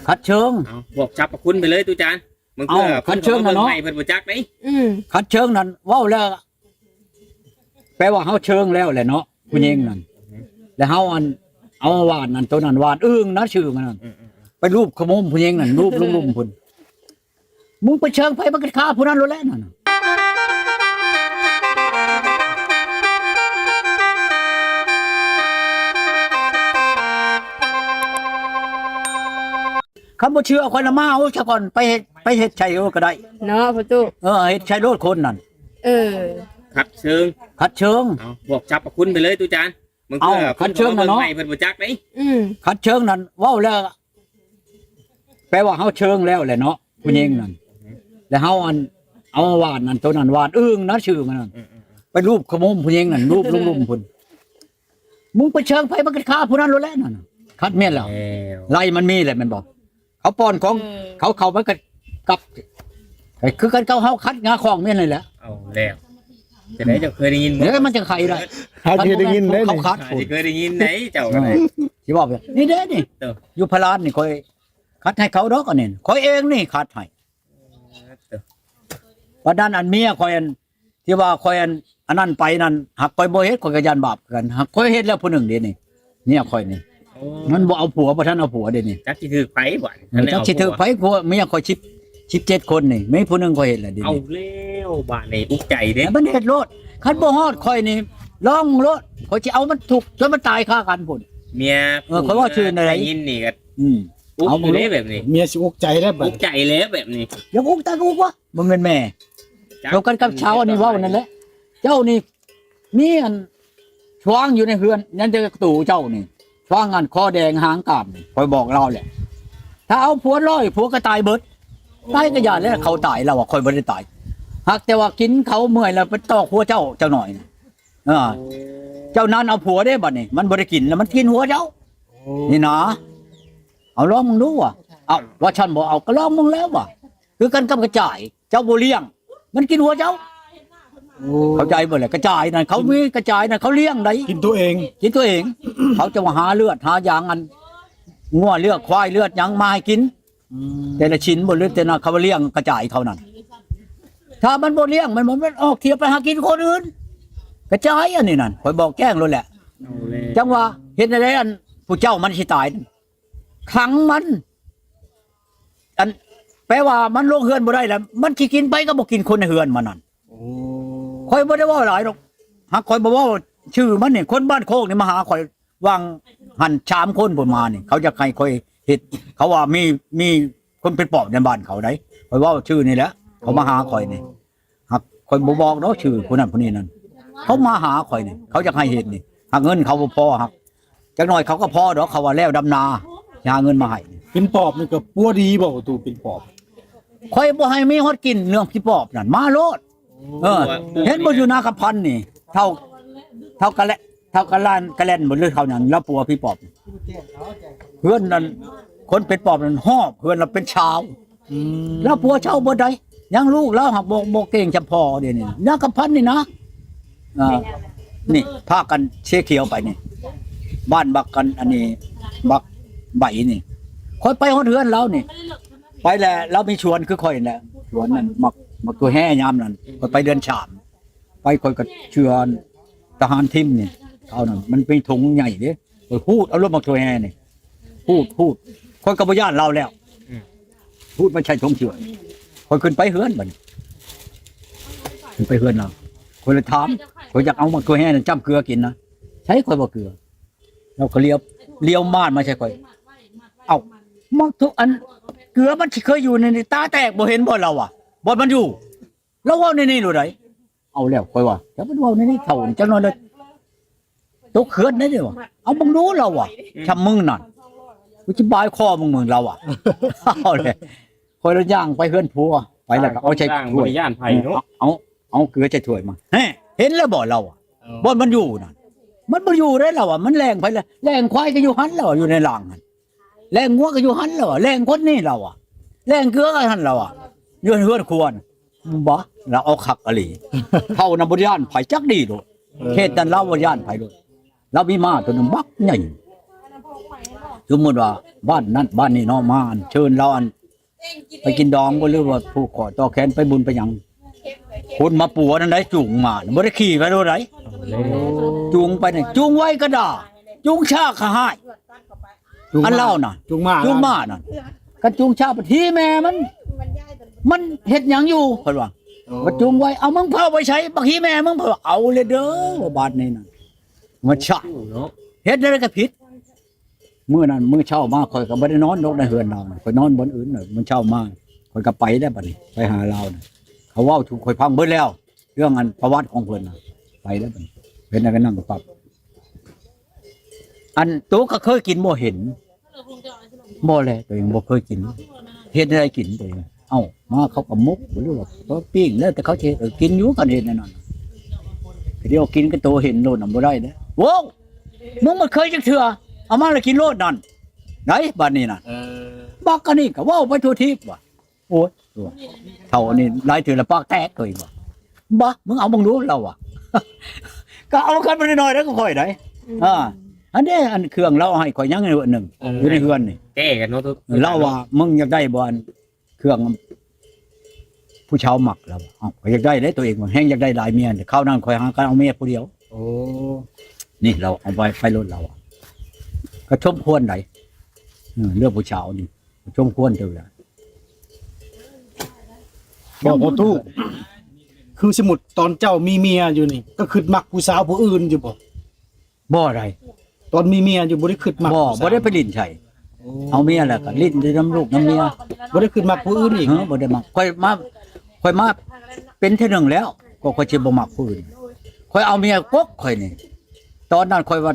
คัดเชิงบอกจับกับคุณไปเลยตูจานมึงเพื่อคัดเชิงนะเนาะไม่เพิ่นบ่จักได้คัดเชิงนั่นเว้าแล้วแปลว่าเฮาเชิงแล้วแหละเนาะผู้หญิงนั่นแล้วเฮาอันเอาวาดนั่นตัวนั้นวาดอึ้งนะชื่อมันนั่นไปรูปขมมผู้หญิงนั่นรูปลุ่มๆพุ่นมึงไปเชิงไผมันก็ฆ่าผู้นั้นโลดแล้วนั่นคำบ่เชื่อคนละมาเอาซะก่อนไปเฮ็ดชัยโอก็ได้เนาะพ่อตู้เฮ็ดชัยโลดคนนั่นคัดเชิงบอกจับกับคุณไปเลยตูจานมึงเพื่อคัดเชิงนะเนาะไม่เพิ่นบ่จักได้คัดเชิงนั่นเว้าแล้วแปลว่าเฮาเชิงแล้วแหละเนาะผู้หญิงนั่นแล้วเฮาอันเอาวาดนั่นตัวนั้นวาดอึ้งนะชื่อมันนั่นไปรูปขมมผู้หญิงนั่นรูปลุ่มๆพุ่นมึงไปเชิงไผมันก็ฆ่าผู้นั้นโลดแล้วนั่นคัดแม่นแล้วไล่มันมีแหละมันบอกเขาป้อนของเขามันก็กลับคือกันเขาคัดงาของแม่นเลยแหละเอาแล้วจะได้จะเคยได้ยินเดี๋ยวมันจะไข่ได้เขาได้ยินได้เขาคัดเคยได้ยินไหนเจ้าก็ได้สิบอกนี่เด้นี่อยู่พลานนี่คอยคัดให้เขาดอกอันนี้คอยเองนี่คัดให้วันนั้นอันเมียคอยอันที่ว่าคอยอันนั้นไปนั่นหักคอยบ่เฮ็ดคอยก็ยันบาปกันหักคอยเฮ็ดแล้วผู้หนึ่งเด้นี่เนี่ยคอยนี่มันบ่เอาผัวบ่ทันเอาผัวเด้นี่จักสิถือไผบ่จักสิถือไผผัวเมียคอย17คนนี่มีผู้หนึงคอยเฮ็ดแล้วเด้เอาแล้วบ้านนี่อุกใจเด้มันเฮ็ดโลดคันบ่ฮอดคอยนี่ลองโลดคอยสิเอามันถูกจนมันตายคากันพุ่นเมียคอยว่าชื่ออะไรยินนี่ก็เอาบ่ได้แบบนี้เมียสิอุกใจแล้วอุกใจแล้วแบบนี้ยังอุกตาอุกวะบ่แม่นแม่เท่ากันกับเช้าอันนี้เว้านั่นแหละเจ้านี่มีอันช่วงอยู่ในเฮือนนั่นจะตู่เจ้านี่ช่วงอันคอแดงหางกาบคอยบอกเราแหละถ้าเอาผัวร้อยผัวก็ตายเบิดตายก็อย่าแล้วเขาตายเราคอยบ่ได้ตายหากแต่ว่ากินเขาเมื่อยแล้วไปตอกหัวเจ้าหน่อยเจ้านั้นเอาผัวได้บัดนี้มันบ่ได้กินแล้วมันกินหัวเจ้านี่นะเอาลองมึงดูว่ะเอาว่าฉันบ่เอาก็ลองมึงแล้วว่ะคือกันกับกระจายเจ้าบ่เลี้ยงมันกินหัวเจ้าเข้าใจบ่แหละกระจายนั่นเขามีกระจายนั่นเขาเลี้ยงได้กินตัวเองเขาจะมาหาเลือดหายางอันงัวเลือดควายเลือดยังมาให้กินแต่ละชิ้นบ่เลือดแต่น่ะเขาเลี้ยงกระจายเขานั่นถ้ามันบ่เลี้ยงมันออกเที่ยวไปหากินคนอื่นกระจายอันนี้นั่นข่อยบอกแจ้งเลยแหละจังว่าเฮ็ดได้อันผู้เจ้ามันสิตายขังมันอันแปลว่ามันลงเฮือนบ่ได้แล้วมันสิกินไปก็บ่กินคนในเฮือนมันนั่นข่อยบ่ได้ว่าหลายหรอกหากข่อยบ่ว่าชื่อมันนี่คนบ้านโคกนี่มาหาข่อยวางหั่น3คนพุ่นมานี่เขาจะให้ข่อยเฮ็ดเขาว่ามีคนเป็นปอบในบ้านเขาได้ข่อยว่าชื่อนี่แหละเขามาหาข่อยนี่หากข่อยบ่บอกเนาะชื่อผู้นั้นผู้นี้นั่นเขามาหาข่อยนี่เขาจะให้เฮ็ดนี่หากเงินเขาบ่พอครับจักหน่อยเขาก็พอดอกเขาว่าแล้วดำนาหาเงินมาให้เป็นปอบนี่ก็ปัวดีบ่ตูเป็นปอบข่อยบ่ให้มีฮอดกินเรื่องพี่ปอบนั่นมาโลดเห็นบ่อยู่นาคำพันนี่เท่ากะและเท่ากะลานกะแล่นหมดเลยเขานั่นแล้วปัวพี่ปอบเพื่อนนั่นคนเป็นปอบนั่นฮอบเพื่อนเราเป็นชาวแล้วปัวเช่าบ่ได้ยังลูกแล้วหักบ่เก่งจำพอเดี๋ยวนี้นาคำพันนี่นะนี่พากันเชี่ยเขียวไปนี่บ้านบักกันอันนี้บักใบนี่ค่อยไปฮอดเฮือนแล้วนี่ไปแล้วเรามีชวนคือค่อยแหละชวนนั่นมักตัวแห่ยามนั่นค่อยไปเดือนฉามไปค่อยก็เชื่อทหารทิมนี่เอานั่นมันเป็นถุงใหญ่เด้ค่อยพูดเอารถมักตัวแห่นี่พูดค่อยก็บ่ย่านเราแล้วพูดไม่ใช่ถุงเชื่อค่อยขึ้นไปเฮือนบัดขึ้นไปเฮือนเราค่อยเลยถามค่อยอยากเอามักตัวแห่นั่นจ้ำเกลือกินนะใช้ค่อยบ่เกลือเราก็เลี้ยวม่านมาใช่ค่อยเอ้ามักทุกอันเกลือมันเคยอยู่ในตาแตกบ่เห็นบ่เราอ่ะบ่มันอยู่แล้วว่าในนี่รู้ไดเอาแล้วค่อยว่าแล้วมันว่าในนี่เท่าจังน้อยเลยตกเขื่อนได้เด้อเอามึงรู้เราอ่ะชำมึงนั่นกูสิบายคอมึงเราอ่ะเอาเลยค่อยละย่างไปเฮือนผัวไปแล้วก็เอาใส่ถ้วยย่านไผเนาะเอาเกลือใส่ถ้วยมาเห็นแล้วบ่เราอ่ะบ่มันอยู่นั่นมันบ่อยู่ได้แล้วอ่ะมันแรงไปแล้วแรงควายก็อยู่หันแล้วอยู่ในหลังหั่นแรงงัวก็อยู่หันแล้วแรงคนนี่เราอ่ะแรงเกลือก็หันเราอ่ะอยู่เฮือนควรบ่เราเอาคักอลีเท่านำบ่ย่านไผจักดีโดดเขตนั้นเราบ่ย่านไผโดดเรามีม้าตัวนึงบักใหญ่ สมมุติว่าบ้านนั้นบ้านนี้เนาะมาอันเชิญเราอันไปกินดองบ่หรือว่าผูกคอต่อแขนไปบุญไปหยังคนมาปัวนั่นได้จูงมาบ่ได้ขี่ไปโดนไดจูงไปนี่จูงไว้ก็ด่าจูงชาก็หายอันเล่าน่ะ จุงมา จูงมาน่ะกันจูงชาไปที่แม่มันเฮ็ดหยังอยู่เพิ่นว่าว่าจูงไว้เอามึงเผาไปใช้บักฮีแม่มึงเผาเอาเลยเด้อบาดนี้น่ะมันชะ เนาะ เฮ็ดได้ก็ผิดมื้อนั้นมื้อเช้ามาข่อยก็บ่ได้นอนนกในเฮือนเราข่อยนอนบนอื่นน่ะมื้อเช้ามาข่อยก็ไปได้บัดนี้ไปหาเราน่ะเขาเว้าถูกข่อยพังเบิดแล้ว เรื่องอันประวัติของเพิ่นน่ะไปได้บัดนี้เพิ่นน่ะก็นั่งปรับอันตัวก็เคยกินบ่เห็นบ่แลตัวเองบ่เคยกินเฮ็ดได้กินตัวเองเอ้ามาเขาก็มุกหรือว่าเขาปิ้งแล้วแต่เขาสิกินอยู่กันเฮ็ดแน่นอนเดี๋ยวกินก็โตเห็นโลดน่ะบ่ได้เด้โว้มึงบ่เคยจักเทื่อเอามาแล้วกินโลดนั่นไหนบัดนี้น่ะบักกันนี่ก็เว้าไปทั่วทิพย์ว่ะโอ้ยตัวเท่านี้หลายเทื่อละปากแตกเลยว่ะบ่มึงเอามึงดูเราอ่ะ ก็เอากันไปหน่อยแล้วก็ค่อยได้อันนี้อันเครื่องเราให้ข่อยยังอยู่อันหนึงอยู่ในเฮือนนี่ แก้กันเนาะทุก เล่าว่ามึงอยากได้บ่อันเครื่องผู้ชาวหมักแล้วเอ้าข่อยอยากได้เลยตัวเองว่าแฮงอยากได้หลายเมียข้าวนั้นข่อยหากันเอาเมียผู้เดียว โอ้ นี่เราเอาไปรถเราอะก็ชมควรไหนเรื่องผู้ชาวนี่ชมควรเท่าไหร่ บอกพ่อตู้คือสมมุติตอนเจ้ามีเมียอยู่นี่ ก็คิดมักผู้สาวผู้อื่นอยู่บ่ บ่อะไร ตอนมีเมียอยู่บ่ได้คิดมัก บ่ ผู้สาว บ่ได้ไปลิ้นใช่เอาเมียแหละก็ลิ้นด้วยน้ำลูกน้ำเมีย บ่ได้คิดมักผู้อื่นอีก บ่ได้มาค่อยมาเป็นเท่านึงแล้ว ก็ค่อยสิบ่มักผู้อื่นค่อยเอาเมียกกค่อยนี่ตอนนั้นค่อยว่า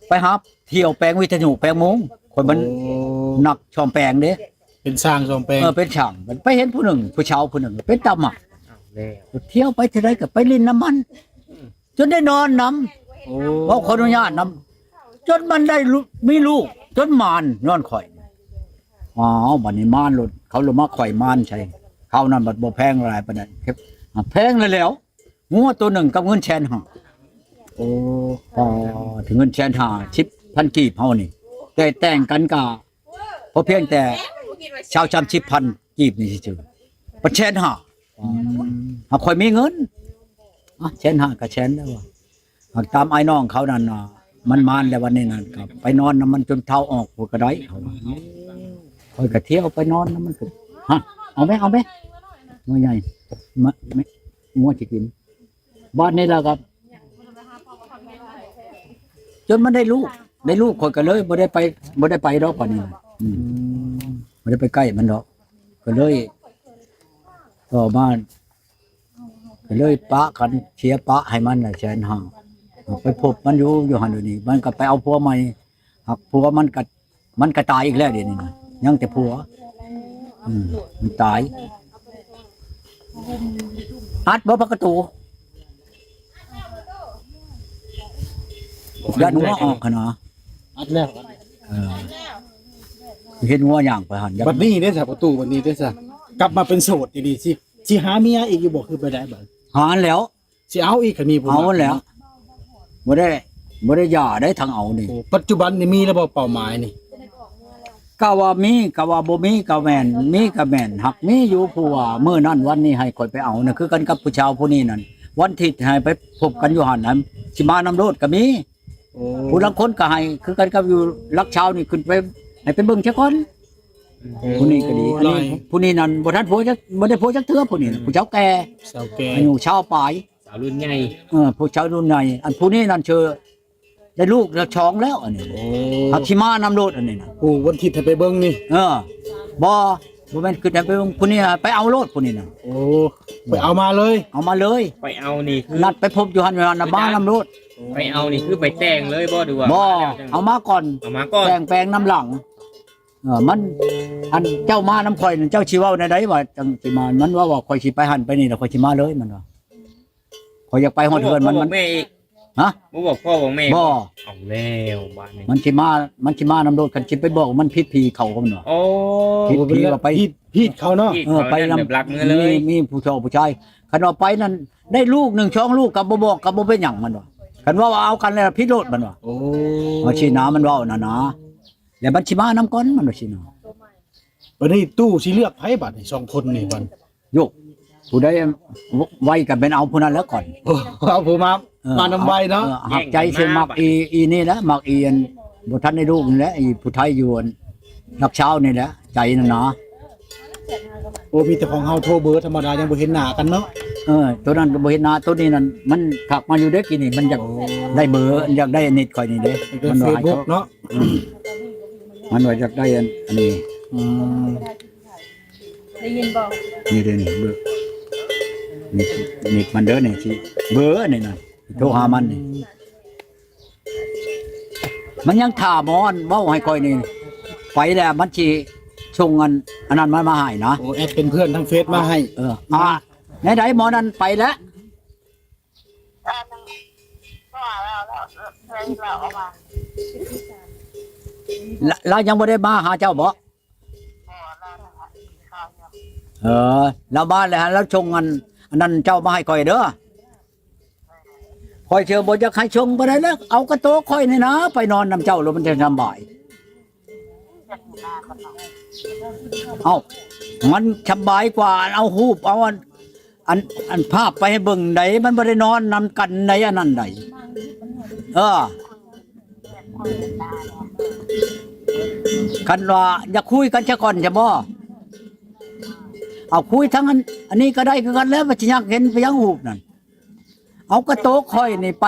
ไปหาเที่ยวแปลงวิทยุแปลงมุงค่อยมัน โอ้ หนักช่อมแปลงเด้ เป็นสร้างสมแปลง เป็นช่างมันไปเห็นผู้หนึ่งผู้ชาวผู้หนึ่งเป็นตาหมัก แล้ว เที่ยวไปเท่าไรก็ไปลิ้นน้ำมัน จนได้นอนน้ โอ้ ำเพราะขออนุญาตน้ำจนมันได้มีลูกจนมานนอนข่อยอ๋อบัดนี้มานหลุดเขาลงมาข่อยมานใช่เขานั่นบัดบ่แพงอะไรปานนั้นครับแพงเลยแล้วงัวตัวหนึ่งกับเงินแสนห้า โอ้ พอถึงเงินแสนห้า10,000กีบเฮานี่แต่งกันกะพอเพียงแต่ชาวจำ10,000กีบนี่ซื่อๆปัดแสนห้าหากข่อยมีเงินแสนห้าก็แสนแล้วว่ะหากตามไอ้น้องเขานั่นน่ะมันมานแล้ววันนี้นั่นครับไปนอนน้ำมันจนเท้าออกหัวกระไดเขาว่าข่อยก็เที่ยวไปนอนน้ำมันก็ฮะเอาไหมงัวใหญ่ไม่งัวสิกินบ้านนี้แล้วครับจนมันได้ลูกข่อยก็เลยบ่ได้ไปดอกป่านนี้บ่ได้ไปใกล้มันดอกก็เลยต่อมาก็เลยปะกันเชียร์ปะให้มันน่ะแสนห้าไปพบมันอยู่หั่นอยู่นี่มันก็ไปเอาผัวใหม่หักผัวมันก็ตายอีกแล้วเดี๋ยวนี้นะยังแต่ผัวมันตายอัดบ่ประตูยันหัวออกขนาด อัดแล้ว เห็นหัวอย่างไปหันยัน บัดนี้ได้ซะประตูบัดนี้ได้ซะกลับมาเป็นโสดดีๆสิหาเมียอีกอยู่บ่คือไปได้บ่ หารแล้ว สิเอาอีกคันมีผู้ เอาแล้วบ่ได้หย่าได้ทางเอานี่ โอ้ปัจจุบันนี่มีแล้วบ่เป้าหมายนี่ กะว่ามีกะว่าบ่มีกะแม่นมีกะแม่นหักมีอยู่ผู้ว่ามื้อนั้นวันนี้ให้ข่อยไปเอาน่ะคือกันกับผู้ชาวผู้นี้นั่นวันที่ให้ไปพบกันอยู่หั่นน่ะสิมานำโลดก็มี โอ้ ผู้ลางคนก็ให้คือกันกับอยู่ลักเช้านี่ขึ้นไปให้ไปเบิ่งซะก่อนผู้นี้ก็ดีอันนี้ผู้นี้นั่นบ่ทันผัวจักบ่ได้ผัวจักเทื่อผู้นี้น่ะผู้เจ้าแก่ สาวแก่ อายุชาวปลาย สาวรุ่นใหญ่ ผู้ชาวรุ่นใหญ่อันผู้นี้นั่นเชื่อได้ลูกแล้วช้องแล้วอันนี้ โอ้ หักสิมานำโลดอันนี้น่ะ ผู้วันที่ให้ไปเบิ่งนี่ บ่แม่นคือแต่ไปผู้นี้ไปเอาโลดผู้นี้น่ะ โอ้ไปเอามาเลย เอามาเลย ไปเอานี่คือ นัดไปพบอยู่หั่นอยู่หั่นน่ะบ้านนำโลด ไปเอานี่คือไปแต่งเลยบ่ดูว่า บ่เอามาก่อน เอามาก่อน แปลงน้ำหลังมันอันเจ้ามาน้ำข่อยนั่นเจ้าสิเว้าในใดว่าจังสิมามันว่าข่อยสิไปหั่นไปนี่แล้วข่อยสิมาเลยมันว่าข่อยอยากไปฮอดเฮือนมัน บอกแม่อีก ฮะ บ่บอกพ่อบอกแม่ บ่ เอาแล้วบ้านนี้ มันสิมาน้ำโลดกันสิไปบอกว่ามันผิดผีเขาก็มันว่า โอ้ ผิดผีว่าไป พีดเขาเนาะ ที่ ไป เขานั่นแบบรักมือเลย มีผู้ชายผู้ชายคันว่าไปนั่นได้ลูก1 2ลูกกับบ่บอกกับบ่เป็นหยังมันว่าคันว่าเอากันแล้วพิโรธมันว่า โอ้ เอาชี้น้ามันเว้าน่ะนะ แล้วมันสิมานํก่อนมันว่าสิเนาะ วันนี้ตู้สิเลือกไผบัดนี่2คนนี่บัด โยกผู้ใดไว้ก็เป็นเอาผู้นั้นแล้วก่อน เอาผมมานำไว้เนาะ หักใจเสียมักอีนี่แหละมักอีอันบ่ทันได้ลูกนี่แหละอีผู้ไทยอยู่อันนักเช้านี่แหละใจนั่นนะ โอ้มีแต่ของเฮาโทรเบอร์ธรรมดายังบ่เห็นหน้ากันเนาะ ตัวนั้นก็บ่เห็นหน้าตัวนี้นั่นมันถักมาอยู่เด้อกินนี่มันอยากได้เบอร์อยากได้เน็ตข่อยนี่เด้ เป็น มัน เฟ ว่า ซ ให้ บุ๊ก เขา เนาะ มันว่าอยากได้อันนี้ อืม ได้ยินบอก นี่เด้อนี่เบอร์นี่มันเด้อนี่สิเบอร์นี่น่ะโทรหามันนี่มันยังถามหมอนเว้าให้ข่อยนี่ไปแล้วมันสิส่งอันนั้นมันมาให้นะ โอ้แอดเป็นเพื่อนทางเฟซมาให้ ไหนๆหมอนั้นไปแล้วเรายังไม่ได้มาหาเจ้าบ่เราบ้านเลยฮะแล้วชงอันนั้นเจ้ามาให้คอยเด้อคอยเชื่อบ่จะให้ชงไปได้แล้วเอากระโต๊ะคอยนี่นะไปนอนนำเจ้าแล้วมันจะสบายเอามันสบายกว่าเอาหูบเอาอันภาพไปให้เบิ่งไหนมันบ่ได้นอนนำกันไหนอันนั้นใดคันว่าอยากคุยกันซะก่อนจะบ่เอาคุยทั้งอันนี้ก็ได้คือกันแล้วว่าสิอยากเห็นไปยังหูบนั่นเอากระโต๊ะค่อยนี่ไป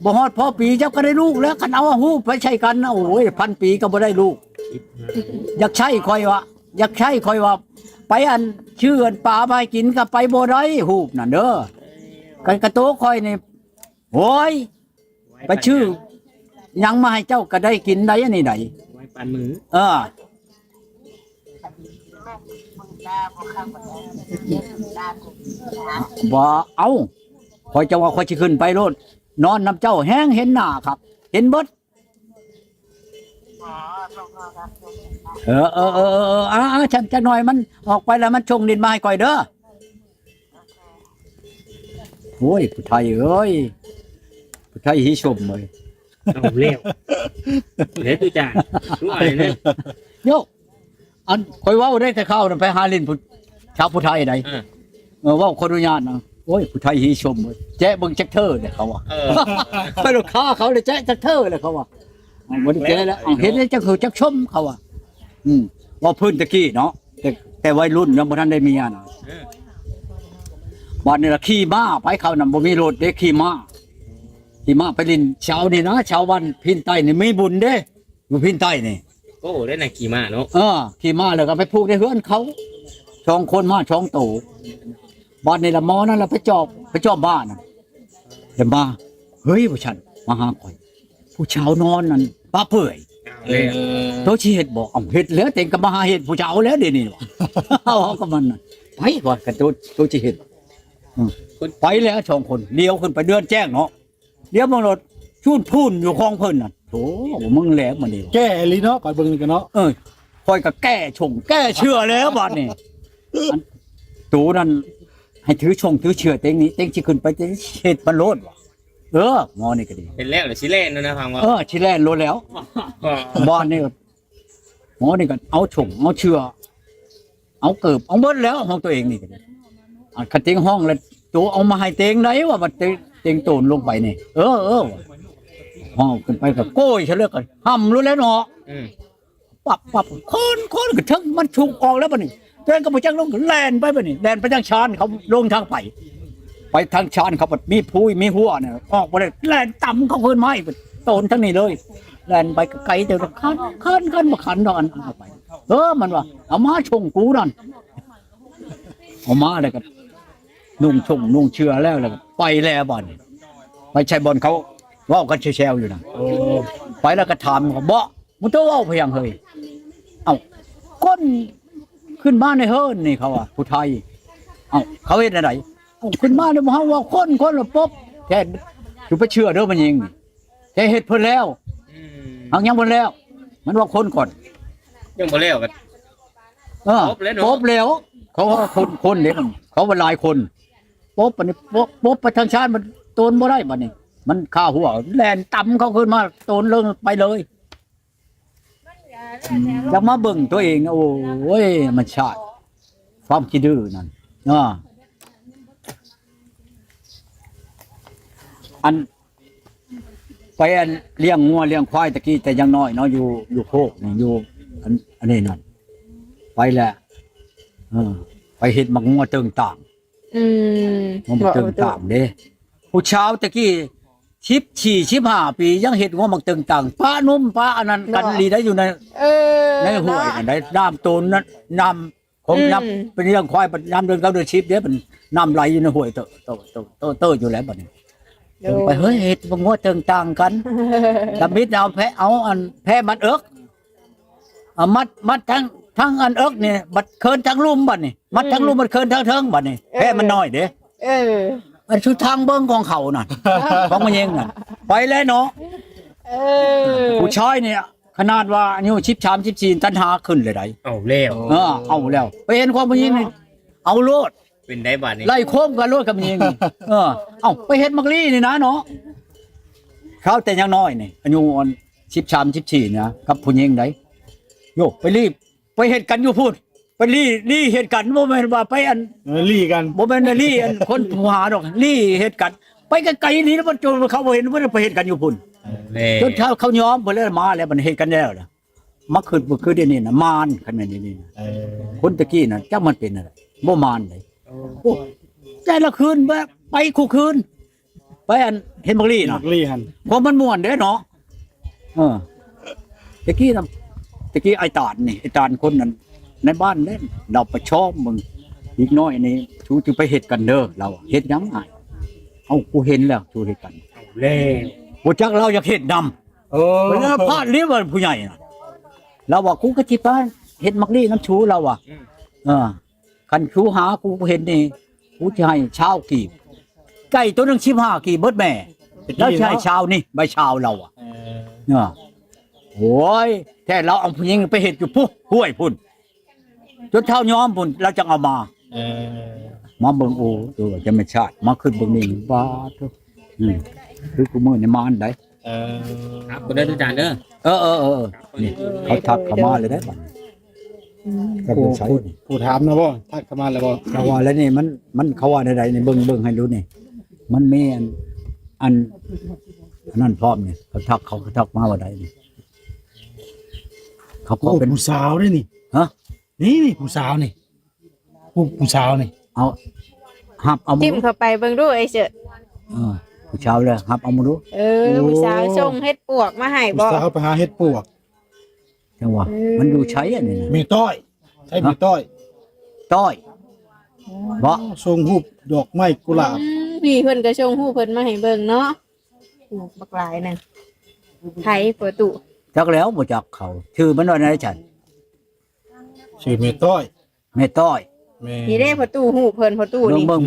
บ่ฮอดพอปีเจ้าก็ได้ลูกแล้วคันเอาหูบไปใช้กันโอ้ย1,000 ปีก็บ่ได้ลูกอยากใช้ค่อยว่าอยากใช้ค่อยว่าไปอันชื่ออันป่าไปกินก็ไปบ่ได้หูบนั่นเด้อกันกระโต๊ะค่อยนี่โอ้ยไปชื่อยังมาให้เจ้าก็ได้กินได้อันนี้ได้ ไว้ปานมือ บ่เอาคอยจะว่าคอยสิขึ้นไปโลดนอนนำเจ้าแห้งเห็นหน้าครับ เห็นเบิดฉันจะหน่อยมันออกไปแล้วมันชงดินมาให้ก่อยเด้อโอ้ยผู้ไทยเอ้ยผู้ไทยหิชมเลย เอาเร็วเดี๋ยวตุจานรู้อะไรเนี่ย โยอันคอยเว้าได้แต่เข้าไปหาลินผู้ชาวผู้ไทยใดเว้าคนอนุญาตนะโอ้ยผู้ไทยหิชมเลยแจ๊เบิ่งแจ็คเทอร์เนี่ยเขาว่าไปลูกค้าเขาเลยแจ๊แจ็คเทอร์เลยเขาว่าบ่ได้แจ๊แล้วเห็นแล้วจักคือจักชมเขาว่าว่าพื้นตะกี้เนาะแต่วัยรุ่นยังบ่ทันได้เมียน่ะวันนี้ละขี่ม้าไปเขานำบ่มีรถเด้ขี่ม้าไปลินเช้านี่นะเช้าวันพินใต้นี่มีบุญเด้อยู่พินใต้นี่ โอ้ได้น่ะขี่ม้าเนาะ ขี่ม้าแล้วก็ไปผูกในเฮือนเขาช่องคนมาช่องโตบ้านนี่ละหมอนั่นละไปจอบบ้านน่ะเดี๋ยวมาเฮ้ยผู้ชันมาหาข่อยผู้เช้านอนนั่นป้าเปื่อย เร็ว โตชีเฮ็ดบอกเฮ็ดแล้วเต็งก็มาหาเฮ็ดผู้เช้าแล้วเดี๋ยวนี้ว่ะเอาก็มันน่ะไปก่อนกันโตชีเฮ็ดไปแล้วช่องคนเลี้ยวขึ้นไปเดือนแจ้งเนาะเดี๋ยวมึงรถชูนพูนอยู่คลองเพิ่นน่ะโธ่มึงแหลกมานี่ แก้ลีเนาะก่อนเบิ่งนี่กันเนาะ คอยก็แก้ชงแก้เชื่อแล้วบัดนี้ตูนั่นให้ถือชงถือเชื่อเต็งนี้เต็งสิขึ้นไปเต็งเฮ็ดมันโลดว่ะหมอนี่ก็ดี เป็นแล้วหรือสิเล่นนะฟังว่า ชิแลนโลดแล้วบ้านนี่ก็หมอนี่ก็เอาชงเอาเชื่อเอาเกิบเอาเบิดแล้วห้องตัวเองนี่ก็ดีคันเต็งห้องแล้วตัวเอามาให้เต็งไหนว่าบัดเต็งโตนลงไปนี่ห้องขึ้นไปก็โก้ยเฉลือกันห้ำรู้แล้วเนาะปับคนก็ถึงมันถูกออกแล้วบัดนี้เต็งก็บ่จักลงแล่นไปบัดนี้แล่นไปทางชานเขาลงทางไปทางชานเขาบัดมีพุ้ยมีหัวเนี่ยออกบ่ได้แล่นต่ำเขาเพิ่นไม้โตนทั้งนี้เลยแล่นไปไกลเดี๋ยวคันบ่คันดอกอันเอาไปมันว่าเอามาชงกูนั่นเอามาแล้วก็นุ่งเชื่อแล้วก็ไปแล้วบ่อนไปใช้บ่อนเขาเว้ากันแซวๆอยู่น่ะไปแล้วก็ถามเขาบ่มึงตัวเว้าเพียงเฮ้ยเอ้าก้นขึ้นมาในเฮิรนนี่เขาว่าผู้ไทยเอ้าเขาเฮ็ดอะไรเอ้าขึ้นมาในบ่เฮาว่าคนละป๊บแท้อยู่ไปเชื่อเด้อมันยิงแท้เฮ็ดเพิ่นแล้วยังบ่แล้วมันว่าคนก่อน ยังบ่แล้วกัน ป๊บแล้วเขาว่าคนเด้เขาว่าหลายคนป๊บอันนี้ป๊บไปทางชาติมันโตนบ่ได้บัดนี้มันฆ่าหัวแล่นต่ำเขาขึ้นมาโตนลงไปเลย อยากมาเบิ่งตัวเองนะโอ้ยมันชาติความคิดดื้อนั่นอันไปอันเลี้ยงงัวเลี้ยงควายตะกี้แต่ยังน้อยเนาะอยู่โคกนี่อยู่อันนี้นั่นไปแหละไปเห็ดมักงัวเติงต่างมันเติงต่างเด้ผู้เช้าตะกี้15 ปียังเห็ดงัวมักเติงต่างป้านุ่มป้าอันนั้นกันลีได้อยู่ในห้วยนั่นได้น้ำตูนนั้นน้ำผมน้ำเป็นเรื่องควายน้ำเดินเข้าเดินชิปเด้เป็นน้ำไหลอยู่ในห้วยเตออยู่แล้วบัดนี้ไปเฮ้ยเห็ดงัวเติงต่างกันตะมิดเอาแพะเอาอันแพะมันเอิกมัดทั้งอันเอิกนี่บัดเคินทั้งลุ่มบัดนี่มัดทั้งลุ่มบัดเคินทั้งเทิงบัดนี่แพะมันน้อยเด้อันชุดทางเบิ้งของเขาน่ะของมันเองน่ะไปแล้วเนาะผู้ชายเนี่ยขนาดว่าอายุ13 14ตันหาขึ้นเลยได้เอาแล้ว เอาแล้วไปเห็นความมันยิงนี่เอาโลด เป็นได้บัดนี้ ไล่โค้งกันโลดกับมันยิงเอาไปเห็นมักลี่นี่นะเนาะเขาแต่ยังน้อยนี่อายุ13 14นะกับผู้หญิงได้โยกไปรีบไปเห็นกันอยู่พูดไปลี่เหตุกันบ่แม่นว่าไปอันลี่กันบ่แม่นลี่อันคนผู้หาดอกลี่เหตุกันไปไกลๆนี่แล้วมันจนเขาบ่เห็นว่าไปเหตุกันอยู่พุ่นจนเขายอมเพิ่นเลยมาแล้วมันเหตุกันแล้วล่ะมาขึ้นบ่คือเดี๋ยวนี้น่ะมารคันแม่นนี่น่ะคนตะกี้น่ะจักมันเป็นอะไรบ่มารเลยโอ้แต่ละคืนไปคู่คืนไปอันเห็นบักลี่น่ะลี่หั่นเพราะมันม่วนเด้เนาะตะกี้ไอ้ตาดนี่ไอ้ตาดคนนั้นในบ้านเล่นเราไปชอบมึงอีกน้อยนี่ชูจะไปเฮ็ดกันเด้อเราเฮ็ดยังไงเอากูเห็นแล้วชูเฮ็ดกันแล้วบ่จักเราอยากเฮ็ดนำเวลาพลาดเรียกว่าผู้ใหญ่น่ะเราว่ากูก็สิไปเฮ็ดมักลี่น้ำชูเราอ่ะคันชูหากูเห็นนี่กูสิให้ชาวกีบไก่ตัวนึง15กีบเบิดแม่แล้วสิให้ชาวนี่ใบชาวเราอ่ะโอ้ยแท้เราเอาผู้หญิงไปเฮ็ดอยู่พุห้วยพุ่นจนเท่ายอมพุ่นเราจะเอามาเบิ่งโอ้ตัวจะไม่ชาติมาขึ้นเบิ่งนี่บาดคือกูมื้อนี่มาอันใดครับบ่ได้ทุกจานเด้อนี่เขาทักเข้ามาเลยได้บัดก็เป็นไสผู้ถามนะบ่ทักเข้ามาแล้วบ่เขาว่าแล้วนี่มันเขาว่าใดๆนี่เบิ่งให้ดูนี่มันมีอันนั้นพร้อมนี่เขาทักมาว่าใดนี่เขาก็เป็นผู้สาวด้วยนี่ฮะนี่ผู้สาวนี่ผู้สาวนี่เอาหับเอาจิ้มเข้าไปเบิ่งดูไอ้เสิร์ชผู้สาวเลยหับเอามาดูผู้สาวส่งเฮ็ดปวกมาให้บ่ผู้สาวไปหาเฮ็ดปวกจังหวะมันอยู่ใช้อันนี้นะมีต้อยใช่มีต้อยบ่ส่งรูปดอกไม้กุหลาบพี่เพิ่นก็ส่งรูปเพิ่นมาให้เบิ่งเนาะบักหลายนั่นไผประตูจักแล้วบ่จักเขาชื่อมันว่าอะไรฉันชื่อแม่ต้อยนี่เด้ประตูหูเพิ่นประตูนี่เบิ่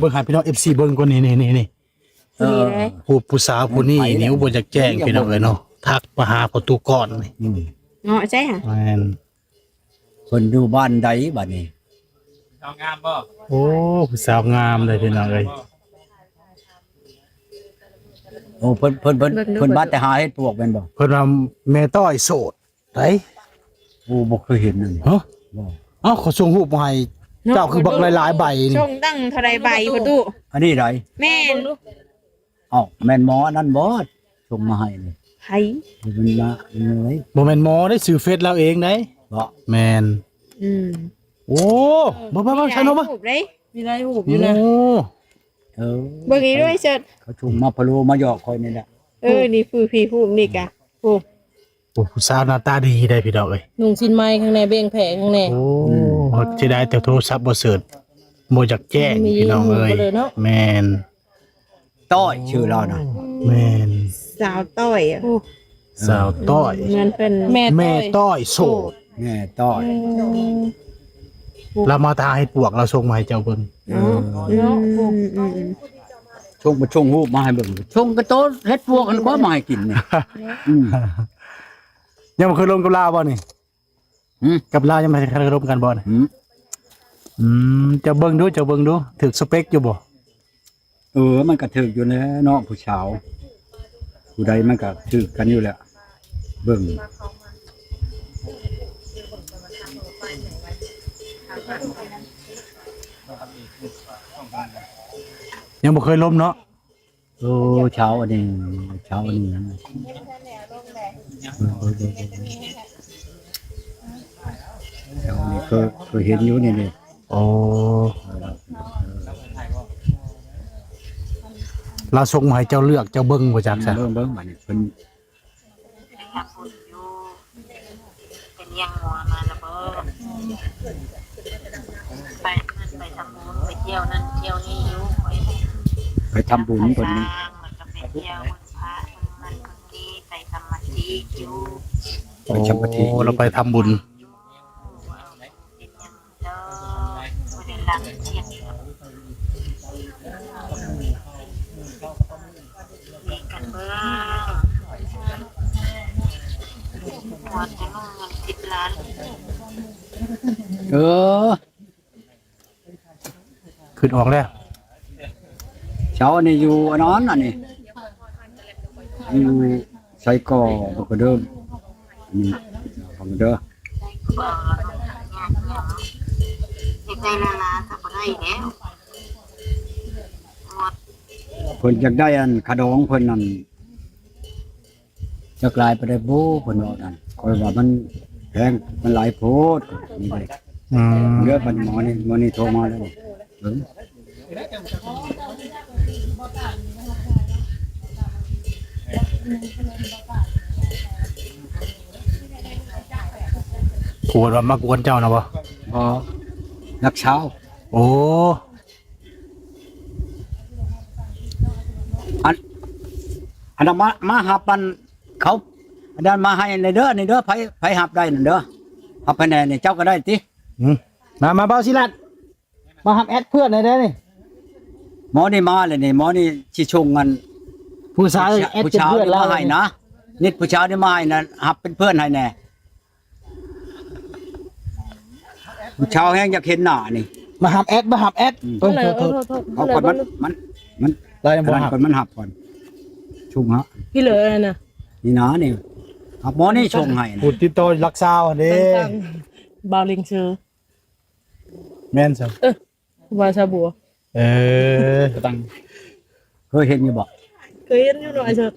งหาพี่น้อง FC เบิ่งก่อนนี่ผู้สาวผู้นี้นิ้วบ่จักแจ้งพี่น้องเอ้ยเนาะทักมาหาประตูก่อนนี่เนาะใช่ค่ะแม่นเพิ่นอยู่บ้านใดบัดนี้สาวงามบ่โอ้ผู้สาวงามเลยพี่น้องเอ้ยโอ้เพิ่นบ้านแต่หาเฮ็ดปวกแม่นบ่เพิ่นว่าแม่ต้อยโสดไดโอ้บ่เคยเห็นนั่นฮะเขาส่งรูปมาให้เจ้าคือบักหลายๆใบนี่ส่งตั้งเท่าใดใบประตูอันนี้ไดแม่นแม่นหมอนั่นบ่ส่งมาให้นี่ไผมันมาเลยบ่แม่นหมอได้ซื้อเฟซเราเองได้บ่แม่นโอ้บ่ใช่เนาะบ่มีหลายรูปอยู่นะเบิ่งอีกด้วยเสิร์ชเขาชุมมาพะโลมาหยอกคอยนี่แหละนี่คือพี่ผู้นี่กะผู้สาวหน้าตาดีได้พี่ดอกเอ้ยนุ่งชิ้นไม้ข้างในเบ่งแผลข้างในโอ้สิได้แต่โทรศัพท์บ่เสิร์ชบ่จักแจ้งพี่น้องเอ้ยแม่นต้อยชื่อเราน่ะแม่นสาวต้อยสาวต้อยมันเป็นแม่ต้อยโสดแม่ต้อยเรามาทาให้ปวกเราส่งมาให้เจ้าเบิ่งชงรูปมาให้เบิ่งชงกระโตเฮ็ดพวกกันก็มาให้กินนี่ยังบ่เคยลงกับลาวบ่นี่กับลาวยังบ่เคยลงกันบ่นี่จะเบิ่งดูถึกสเปคอยู่บ่มันก็ถึกอยู่แล้วเนาะผู้สาวผู้ใดมันก็ถึกกันอยู่แล้วเบิ่ง ยังบ่เคยล้มเนาะ โอ้เช้าอันนี้เช้าอันนี้เช้านี้ก็เห็นอยู่นี่นี่ โอ้เราส่งมาให้เจ้าเลือกเจ้าเบิ่งบ่จักซะ เบิ่งบัดนี้เพิ่น เป็นยังหัวมาแล้วบ่ไปนั่นไปทำบุญไปเที่ยวนั่นเที่ยวนี่อยู่ ไปทำบุญเพิ่น มันก็ไปเที่ยวบนพระมันก็ดีไปทำมัทีอยู่ โอ้เราไปทำบุญ เป็นยังเด้อบ่ได้ลังเที่ยงมีกันเบิ่งหัวจะนุ่งเงิน10 ล้าน เออ ขึ้นออกแล้ว เช้าอันนี้อยู่อันนั้นอันนี้อยู่ไสก่อบ่ก็เดิมนี่ฟังเด้อ เบิ่งแล้วมันยากเด็กได้นานาก็บ่ได้แล้วหมด เพิ่นอยากได้อันขะดองเพิ่นนั่นจะกลายไปได้บ่เพิ่นว่านั่นคอยว่ามันแพงมันหลายโพดนี่เลย อืม เดี๋ยวบัดหมอนี่โทรมาแล้วเบิ่ง ปวดว่ามากวนเจ้านะบ่ บ่รักเช้า โอ้ อันนั้นมาหับมันเขาอันนั้นมาให้ในเด้อในเด้อไผหับได้นั่นเด้อหับไปแน่นี่เจ้าก็ได้ติ อืมมาเบาสิลัดมาหับแอดเพื่อนได้นี่ หมอนี่มาเลยนี่หมอนี่สิชงกัน ผู้สาวแอด ผู้ เป็น ชาว เพื่อน นี่ เรา มาให้นะนิดผู้ชาวนี่มาให้นะหับเป็นเพื่อนให้แน่ผู้ชาวแฮงอยากเห็นหน้านี่ มาหับแอดโทษ เลย โทษ โทษ เอาก่อนมัน เรายังบ่ ก่อน หับ มันหับก่อนชุงฮะ พี่เหลืออะไรน่ะ นี่นะนี่หับหมอนี่ชงให้นะ ผู้ติดต่อรักษาเด้ ตั้งๆบาวลิงชื่อ แม่นซั่น วาซาบัว ตั้ง เคยเห็นอยู่บ่ เคยเห็นอยู่หน่อยเถอะ